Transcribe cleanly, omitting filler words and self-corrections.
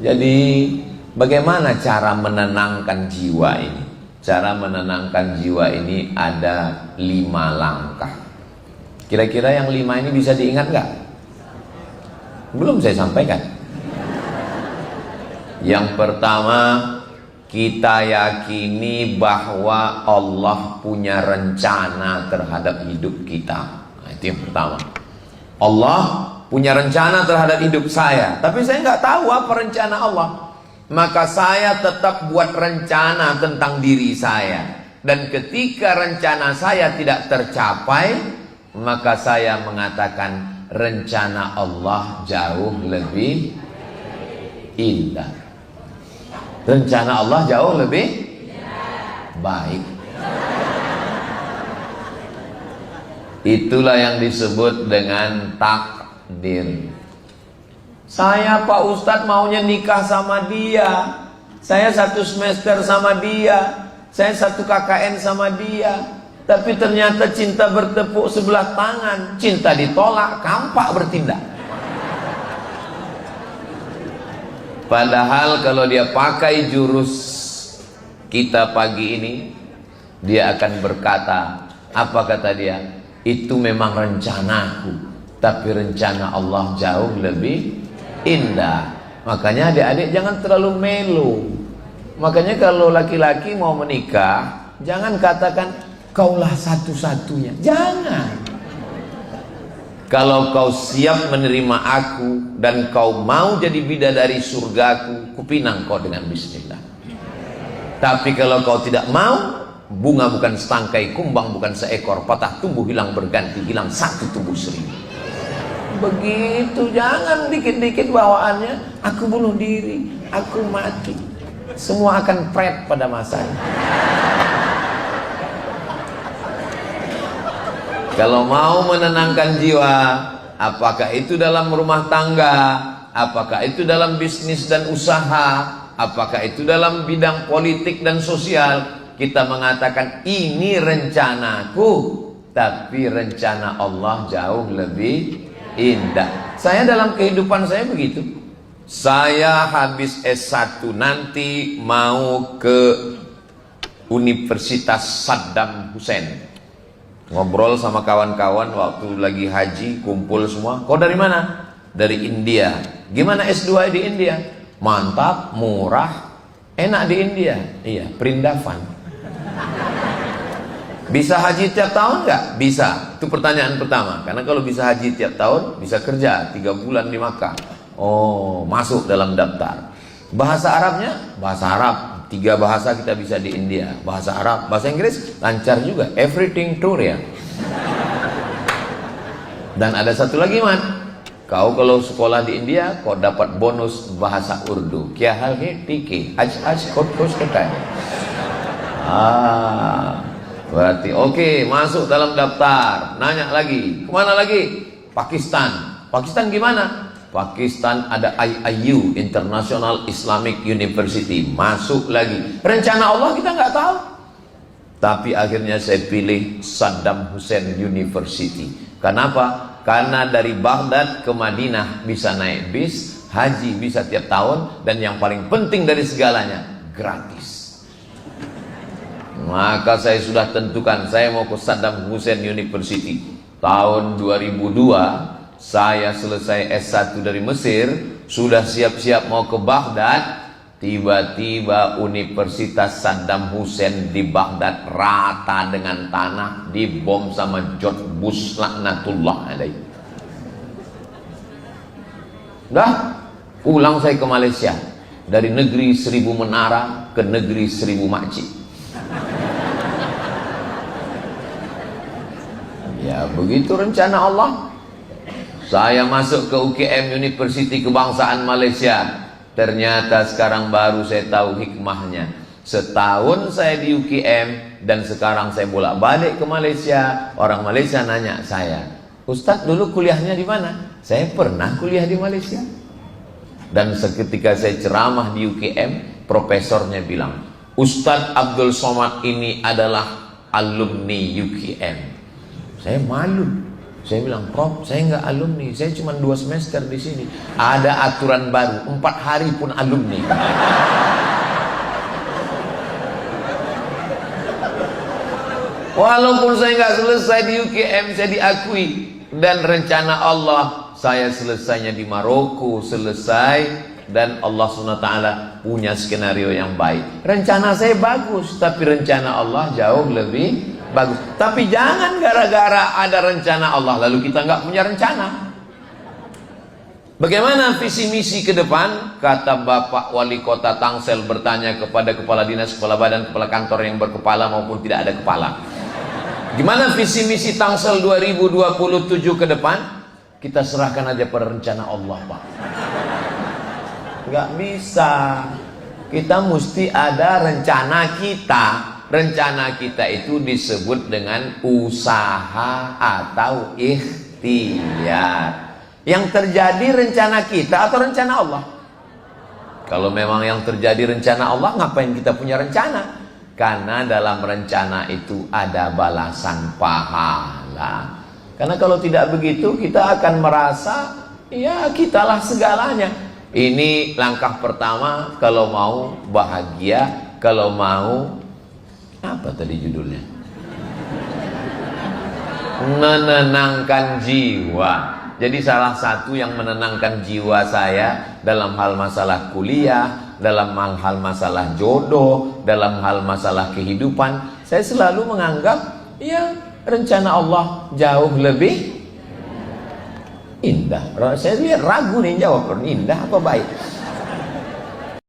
Jadi bagaimana cara menenangkan jiwa ini? Cara menenangkan jiwa ini ada 5 langkah. Kira-kira yang 5 ini bisa diingat nggak? Belum saya sampaikan. Yang pertama, kita yakini bahwa Allah punya rencana terhadap hidup kita. Nah, itu yang pertama. Allah punya rencana terhadap hidup saya, tapi saya nggak tahu apa rencana Allah. Maka saya tetap buat rencana tentang diri saya. Dan ketika rencana saya tidak tercapai, maka saya mengatakan rencana Allah jauh lebih indah. Rencana Allah jauh lebih baik. Itulah yang disebut dengan takdir. Saya Pak Ustadz maunya nikah sama dia. Saya 1 semester sama dia. Saya 1 KKN sama dia. Tapi ternyata cinta bertepuk sebelah tangan. Cinta ditolak, kampak bertindak. Padahal kalau dia pakai jurus kita pagi ini, dia akan berkata, apa kata dia? Itu memang rencanaku, tapi rencana Allah jauh lebih indah. Makanya adik-adik jangan terlalu melo. Makanya kalau laki-laki mau menikah, jangan katakan kaulah satu-satunya. Jangan. Kalau kau siap menerima aku dan kau mau jadi bidadari surgaku, kupinang kau dengan bismillah. Tapi kalau kau tidak mau, bunga bukan setangkai, kumbang bukan seekor, patah tumbuh hilang berganti, hilang 1 tumbuh 1000. Begitu, jangan dikit-dikit bawaannya aku bunuh diri, aku mati. Semua akan pret pada masanya. Kalau mau menenangkan jiwa, apakah itu dalam rumah tangga, apakah itu dalam bisnis dan usaha, apakah itu dalam bidang politik dan sosial, kita mengatakan ini rencanaku, tapi rencana Allah jauh lebih indah. Saya dalam kehidupan saya begitu. Saya habis S1 nanti mau ke Universitas Saddam Hussein. Ngobrol sama kawan-kawan waktu lagi haji, kumpul semua. Kau dari mana? Dari India. Gimana S2 di India? Mantap, murah, enak di India. Iya, Prindavan. Bisa haji tiap tahun nggak? Bisa. Itu pertanyaan pertama. Karena kalau bisa haji tiap tahun, bisa kerja 3 bulan di Makkah. Oh, masuk dalam daftar. Bahasa Arabnya? Bahasa Arab. 3 bahasa kita bisa di India. Bahasa Arab, bahasa Inggris lancar juga. Everything tour ya. Dan ada satu lagi, Man. Kau kalau sekolah di India, kau dapat bonus bahasa Urdu. Kya hal hai tiki, aj kot ketai. Berarti oke, masuk dalam daftar. Nanya lagi, kemana lagi? Pakistan. Pakistan gimana? Pakistan ada IIU, International Islamic University. Masuk lagi. Rencana Allah kita nggak tahu. Tapi akhirnya saya pilih Saddam Hussein University. Kenapa? Karena dari Baghdad ke Madinah bisa naik bis, haji bisa tiap tahun, dan yang paling penting dari segalanya, gratis. Maka saya sudah tentukan, saya mau ke Saddam Hussein University. Tahun 2002, saya selesai S1 dari Mesir, sudah siap-siap mau ke Baghdad. Tiba-tiba Universitas Saddam Hussein di Baghdad rata dengan tanah, dibom sama George Bush laknatullah alaihi. Udah, pulang saya ke Malaysia. Dari negeri 1000 menara ke negeri 1000 makcik. Ya begitu rencana Allah. Saya masuk ke UKM, University Kebangsaan Malaysia. Ternyata sekarang baru saya tahu hikmahnya. Setahun saya di UKM dan sekarang saya bolak-balik ke Malaysia. Orang Malaysia nanya saya, Ustadz dulu kuliahnya di mana? Saya pernah kuliah di Malaysia. Dan seketika saya ceramah di UKM, profesornya bilang, Ustadz Abdul Somad ini adalah alumni UKM. Saya malu. Saya bilang, Prof, saya nggak alumni, saya cuma 2 semester di sini. Ada aturan baru, 4 hari pun alumni. Walaupun saya nggak selesai di UGM, saya diakui. Dan rencana Allah, saya selesainya di Maroko, selesai. Dan Allah SWT punya skenario yang baik. Rencana saya bagus, tapi rencana Allah jauh lebih bagus. Tapi jangan gara-gara ada rencana Allah lalu kita nggak punya rencana. Bagaimana visi misi ke depan? Kata Bapak Wali Kota Tangsel bertanya kepada kepala dinas, kepala badan, kepala kantor yang berkepala maupun tidak ada kepala. Gimana visi misi Tangsel 2027 ke depan? Kita serahkan aja pada rencana Allah, Pak. Nggak bisa. Kita mesti ada rencana kita. Rencana kita itu disebut dengan usaha atau ikhtiar. Yang terjadi rencana kita atau rencana Allah? Kalau memang yang terjadi rencana Allah, ngapain kita punya rencana? Karena dalam rencana itu ada balasan pahala. Karena kalau tidak begitu, kita akan merasa ya kitalah segalanya. Ini langkah pertama kalau mau bahagia, kalau mau apa tadi judulnya? Menenangkan jiwa. Jadi salah satu yang menenangkan jiwa saya dalam hal masalah kuliah, dalam hal masalah jodoh, dalam hal masalah kehidupan, saya selalu menganggap ya rencana Allah jauh lebih indah. Saya lihat ragu nih jawab, indah apa baik?